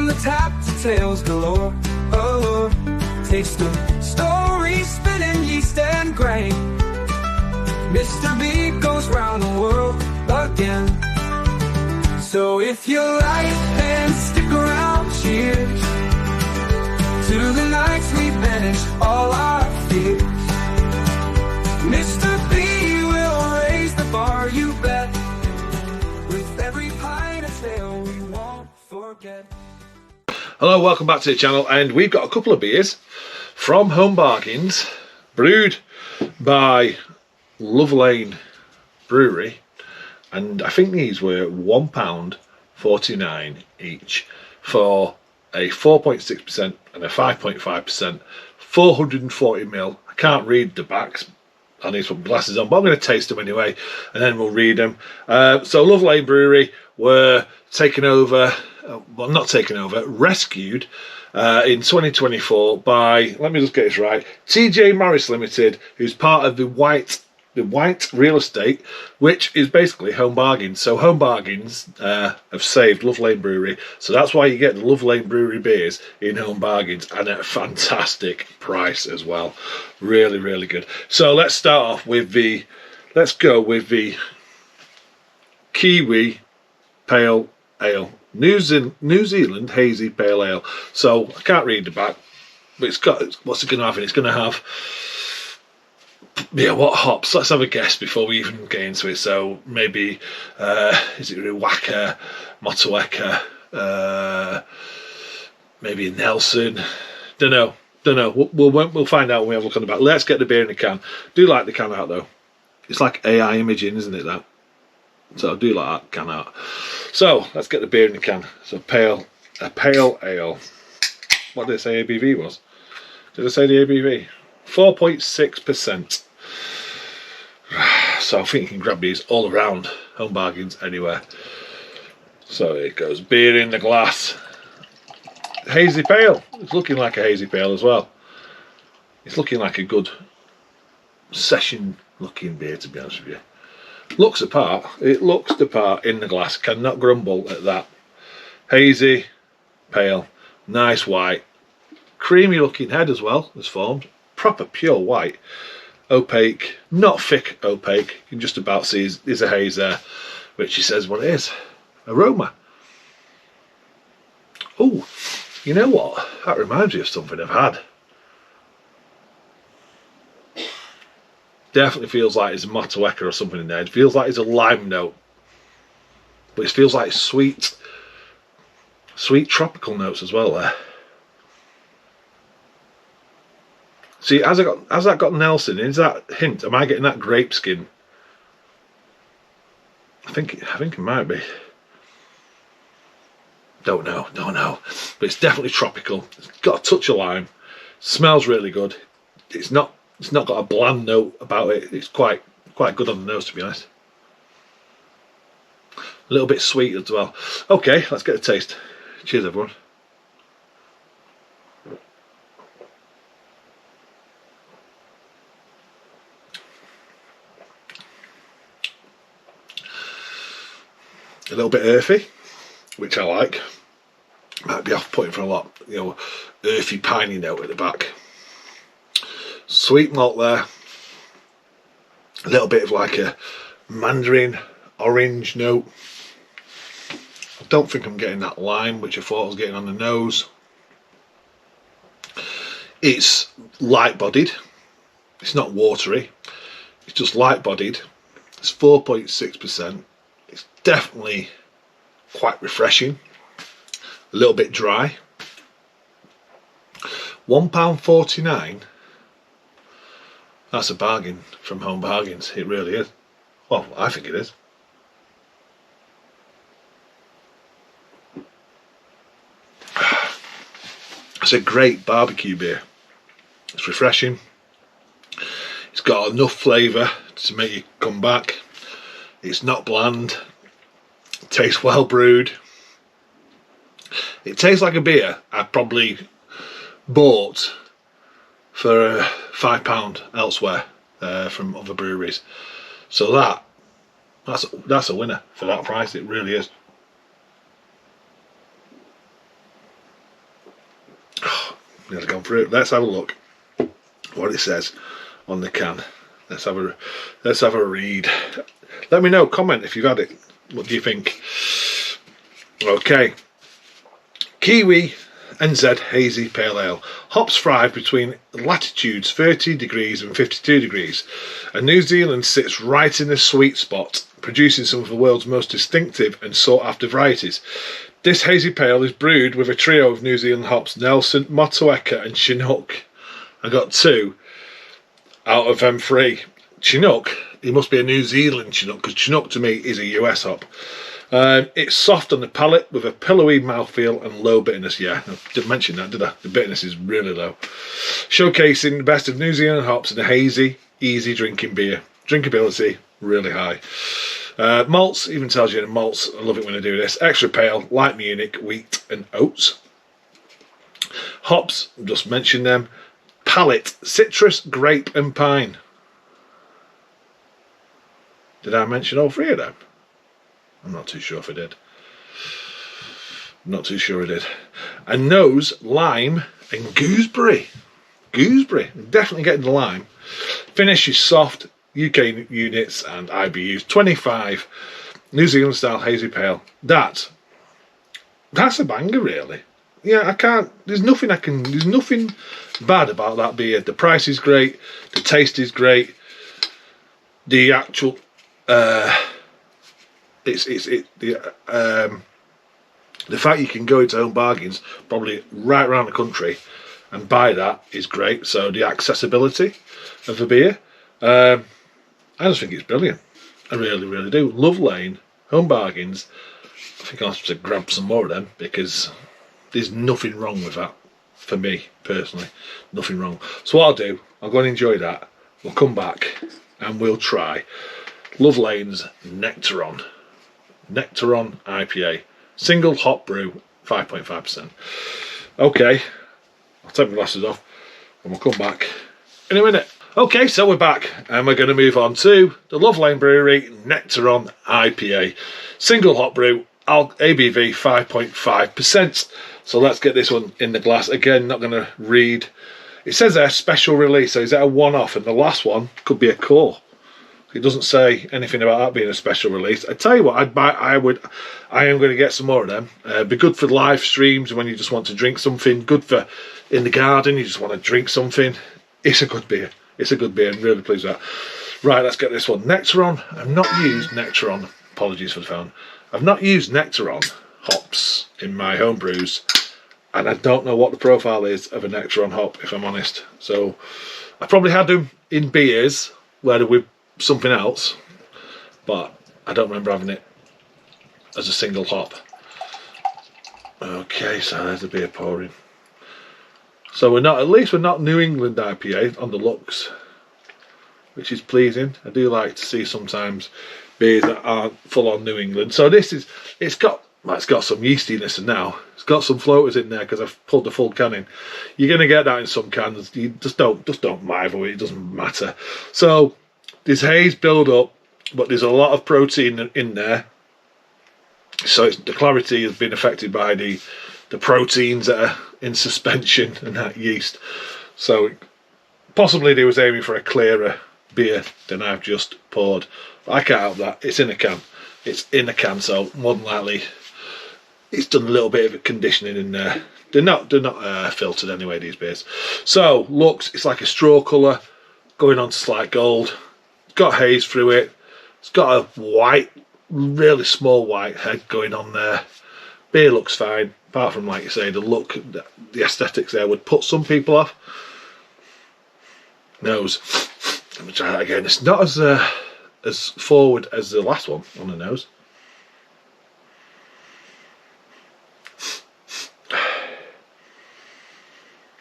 from the tap to tales galore. Oh, taste of stories, spinning yeast and grain. Mr. B goes round the world again. So if you like, then stick around. Cheers to the nights we banished all our fears. Mr. B will raise the bar, you bet. With every pint of ale we won't forget. Hello, welcome back to the channel, and we've got a couple of beers from Home Bargains, brewed by Love Lane Brewery, and I think these were £1.49 each for a 4.6% and a 5.5%, 440ml. I can't read the backs, I need to put glasses on, but I'm going to taste them anyway and then we'll read them. So Love Lane Brewery were taken over, well, not taken over, rescued in 2024 by, let me just get this right, TJ Morris Limited, who's part of the White Real Estate, which is basically Home Bargains. So Home Bargains have saved Love Lane Brewery, so that's why you get the Love Lane Brewery beers in Home Bargains, and at a fantastic price as well. Really, really good. So let's start off with let's go with the Kiwi Pale Ale, New Zealand Hazy Pale Ale. So I can't read the back, but it's got, what's it going to have? It's going to have, yeah, what hops? Let's have a guess before we even get into it. So maybe, is it Riwaka, Motueka, maybe Nelson? Don't know. We'll find out when we have a look on the back. Let's get the beer in the can. Do like the can out though. It's like AI imaging, isn't it, that? So I do like that can out. So let's get the beer in the can. So a pale ale. What did it say ABV was? Did I say the ABV? 4.6%. So I think you can grab these all around Home Bargains anywhere. So here it goes, beer in the glass. Hazy pale. It's looking like a hazy pale as well. It's looking like a good session looking beer, to be honest with you. Looks apart. It looks the part in the glass. Cannot grumble at that. Hazy pale, nice white, creamy looking head as well has formed. Proper pure white, opaque, not thick opaque. You can just about see there's a haze there, which he says what it is. Aroma. Oh, you know what? That reminds me of something I've had. Definitely feels like it's a Motueka or something in there. It feels like it's a lime note, but it feels like sweet tropical notes as well there. See, has that got Nelson? Is that hint? Am I getting that grape skin? I think it might be. Don't know. But it's definitely tropical. It's got a touch of lime. Smells really good. It's not got a bland note about it. It's quite good on the nose, to be honest. A little bit sweet as well. Okay, let's get a taste. Cheers, everyone. A little bit earthy, which I like. Might be off-putting for a lot, you know, earthy, piney note at the back. Sweet malt there. A little bit of like a mandarin orange note. I don't think I'm getting that lime, which I thought I was getting on the nose. It's light-bodied. It's not watery. It's just light-bodied. It's 4.6%. It's definitely quite refreshing. A little bit dry. £1.49. That's a bargain from Home Bargains. It really is. Well, I think it is. It's a great barbecue beer. It's refreshing. It's got enough flavour to make you come back. It's not bland. It tastes well brewed. It tastes like a beer I probably bought for £5 elsewhere from other breweries. So that's a winner for that price. It really is. Nearly gone through it. Let's have a look what it says on the can. Let's have a read. Let me know, comment if you've had it. What do you think? Okay. Kiwi NZ Hazy Pale Ale. Hops thrive between latitudes 30 degrees and 52 degrees, and New Zealand sits right in the sweet spot, producing some of the world's most distinctive and sought after varieties. This hazy pale is brewed with a trio of New Zealand hops, Nelson, Motueka and Chinook. I got 2 out of them 3. Chinook, it must be a New Zealand Chinook, because Chinook to me is a US hop. It's soft on the palate with a pillowy mouthfeel and low bitterness. Yeah, I didn't mention that, did I? The bitterness is really low. Showcasing the best of New Zealand hops in a hazy, easy drinking beer. Drinkability, really high. Malts, even tells you the malts. I love it when I do this. Extra pale, light Munich, wheat and oats. Hops, just mentioned them. Palate, citrus, grape and pine. Did I mention all 3 of them? I'm not too sure if I did. Not too sure I did. And nose, lime and gooseberry. Gooseberry, definitely getting the lime. Finish is soft, UK units and IBUs. 25 New Zealand style hazy pale. That's a banger, really. Yeah, I can't. There's nothing bad about that beer. The price is great. The taste is great. The actual the fact you can go into Home Bargains probably right around the country and buy that is great. So the accessibility of the beer, I just think it's brilliant. I really, really do. Love Lane, Home Bargains. I think I'll have to grab some more of them because there's nothing wrong with that for me personally. Nothing wrong. So what I'll do, I'll go and enjoy that. We'll come back and we'll try Love Lane's Nectaron IPA, single hop brew, 5.5%. Okay, I'll take my glasses off and we'll come back in a minute. Okay, so we're back and we're going to move on to the Love Lane Brewery Nectaron IPA, single hop brew, ABV 5.5%. So let's get this one in the glass. Again, not going to read. It says there special release, so is that a one-off? And the last one could be a core. It doesn't say anything about that being a special release. I tell you what, I am going to get some more of them. Be good for live streams when you just want to drink something. Good for in the garden, you just want to drink something. It's a good beer. It's a good beer. I'm really pleased with that. Right, let's get this one. Nectaron. I've not used Nectaron. Apologies for the phone. I've not used Nectaron hops in my home brews, and I don't know what the profile is of a Nectaron hop, if I'm honest. So I probably had them in beers where with something else, but I don't remember having it as a single hop. Okay, so there's the beer pouring. So we're not New England IPA on the looks, which is pleasing. I do like to see sometimes beers that aren't full on New England. So this is, it's got some yeastiness and now it's got some floaters in there because I've pulled the full can in. You're gonna get that in some cans. You just don't mind with it. It doesn't matter. So there's haze build up, but there's a lot of protein in there. So the clarity has been affected by the proteins that are in suspension and that yeast. So possibly they was aiming for a clearer beer than I've just poured. But I can't help that. It's in a can. It's in a can, so more than likely it's done a little bit of conditioning in there. They're not filtered anyway, these beers. So looks, it's like a straw colour going on to slight gold. It's got haze through it. It's got a white, really small white head going on there. Beer looks fine, apart from, like you say, the look, the aesthetics there would put some people off. Nose. Let me try that again. It's not as forward as the last one on the nose.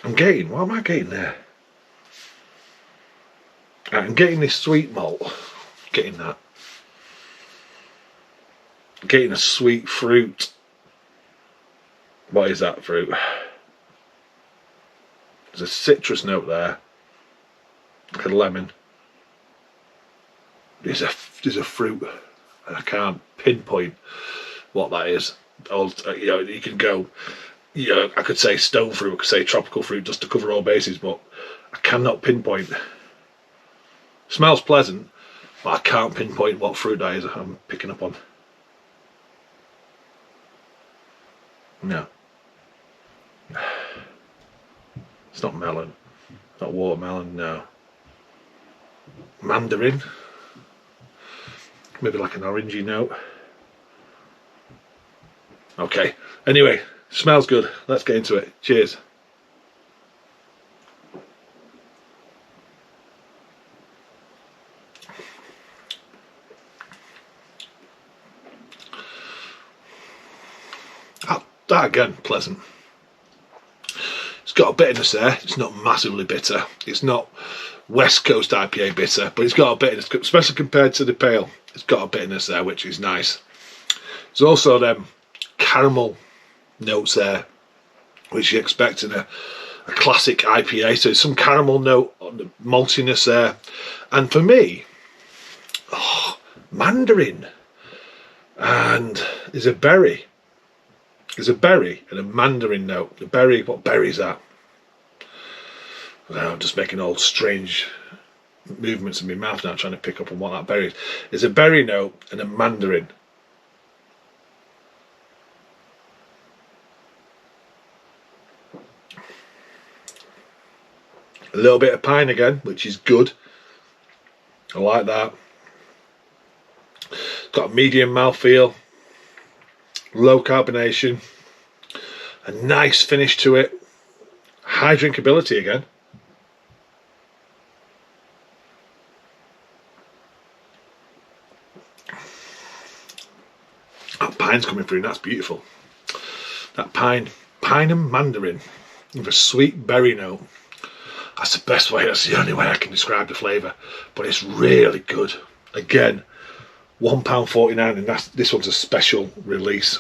What am I getting there? I'm getting this sweet malt. Getting that. Getting a sweet fruit. What is that fruit? There's a citrus note there. Like a lemon. There's a fruit. I can't pinpoint what that is. You can go yeah, I could say stone fruit, I could say tropical fruit, just to cover all bases, but I cannot pinpoint. Smells pleasant, but I can't pinpoint what fruit that is I'm picking up on. No. It's not melon. It's not watermelon, no. Mandarin. Maybe like an orangey note. Okay. Anyway, smells good. Let's get into it. Cheers. That again, pleasant. It's got a bitterness there. It's not massively bitter. It's not West Coast IPA bitter, but it's got a bitterness, especially compared to the pale. It's got a bitterness there, which is nice. There's also them caramel notes there, which you expect in a classic IPA. So some caramel note on the maltiness there. And for me, mandarin. And there's a berry. There's a berry and a mandarin note. The berry, what berry is that? I'm just making all strange movements in my mouth now, trying to pick up on what that berry is. There's a berry note and a mandarin. A little bit of pine again, which is good. I like that. It's got a medium mouthfeel. Low carbonation, a nice finish to it, high drinkability again. That pine's coming through, and that's beautiful. That pine and mandarin with a sweet berry note. That's the best way, that's the only way I can describe the flavour, but it's really good. Again, £1.49, and this one's a special release.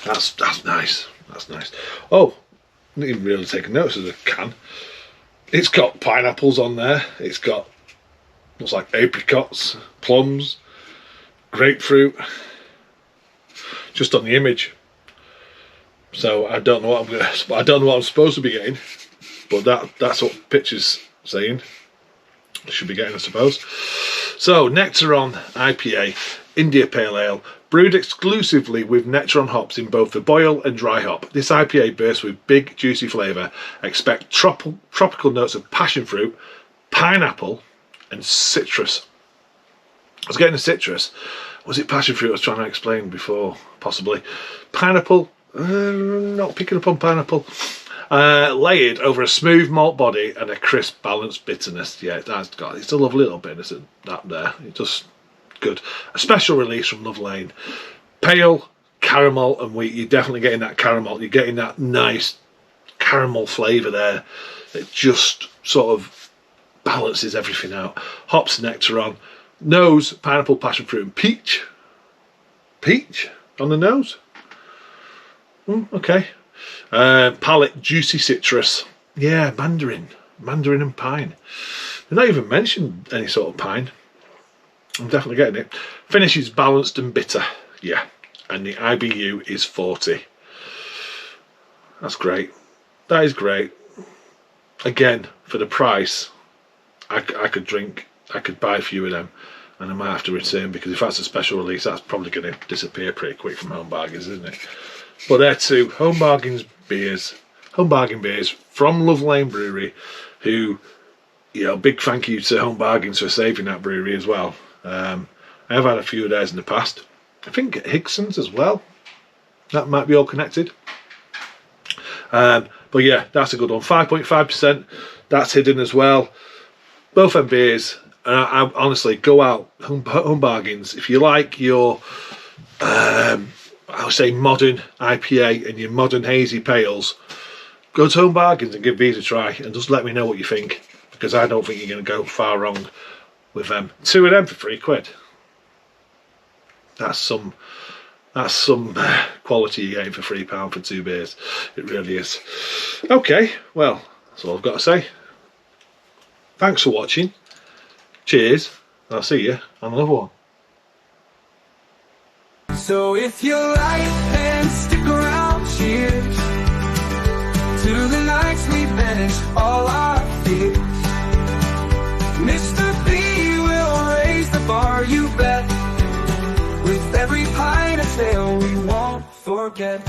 That's nice. That's nice. Oh, I didn't even really take a notice of the can. It's got pineapples on there. It's got looks like apricots, plums, grapefruit, just on the image. So I don't know what I'm supposed to be getting, but that's what the picture's saying. I should be getting, I suppose. So, Nectaron IPA, India Pale Ale, brewed exclusively with Nectaron hops in both the boil and dry hop. This IPA bursts with big, juicy flavour. Expect tropical notes of passion fruit, pineapple, and citrus. I was getting a citrus. Was it passion fruit I was trying to explain before? Possibly. Pineapple, not picking up on pineapple. Layered over a smooth malt body and a crisp, balanced bitterness. Yeah, it's a lovely little bitterness in that there. It's just good. A special release from Love Lane. Pale, caramel and wheat. You're definitely getting that caramel. You're getting that nice caramel flavour there. It just sort of balances everything out. Hops, Nectaron. Nose, pineapple, passion fruit and peach. Peach on the nose. Okay. Palate, juicy citrus. Yeah, mandarin and pine. They've not even mentioned any sort of pine. I'm definitely getting it. Finish is balanced and bitter. Yeah, and the IBU is 40. That's great. That is great. Again, for the price, I could buy a few of them, and I might have to return, because if that's a special release, that's probably going to disappear pretty quick from Home Bargains, isn't it? But there too, Home Bargain beers from Love Lane Brewery, who, you know, big thank you to Home Bargains for saving that brewery as well. I have had a few of theirs in the past. I think Higson's as well. That might be all connected. But yeah, that's a good one. 5.5%. That's hidden as well. Both them beers. I honestly, go out, Home Bargains. If you like your, I would say, modern IPA and your modern hazy pales, go to Home Bargains and give these a try, and just let me know what you think, because I don't think you're going to go far wrong with them. 2 of them for £3. That's some quality you're getting for £3 for 2 beers. It really is. Okay, well, that's all I've got to say. Thanks for watching. Cheers. I'll see you on another one. So if you like, then stick To the nights we banish all our fears. Mr. B will raise the bar, you bet. With every pint of ale we won't forget.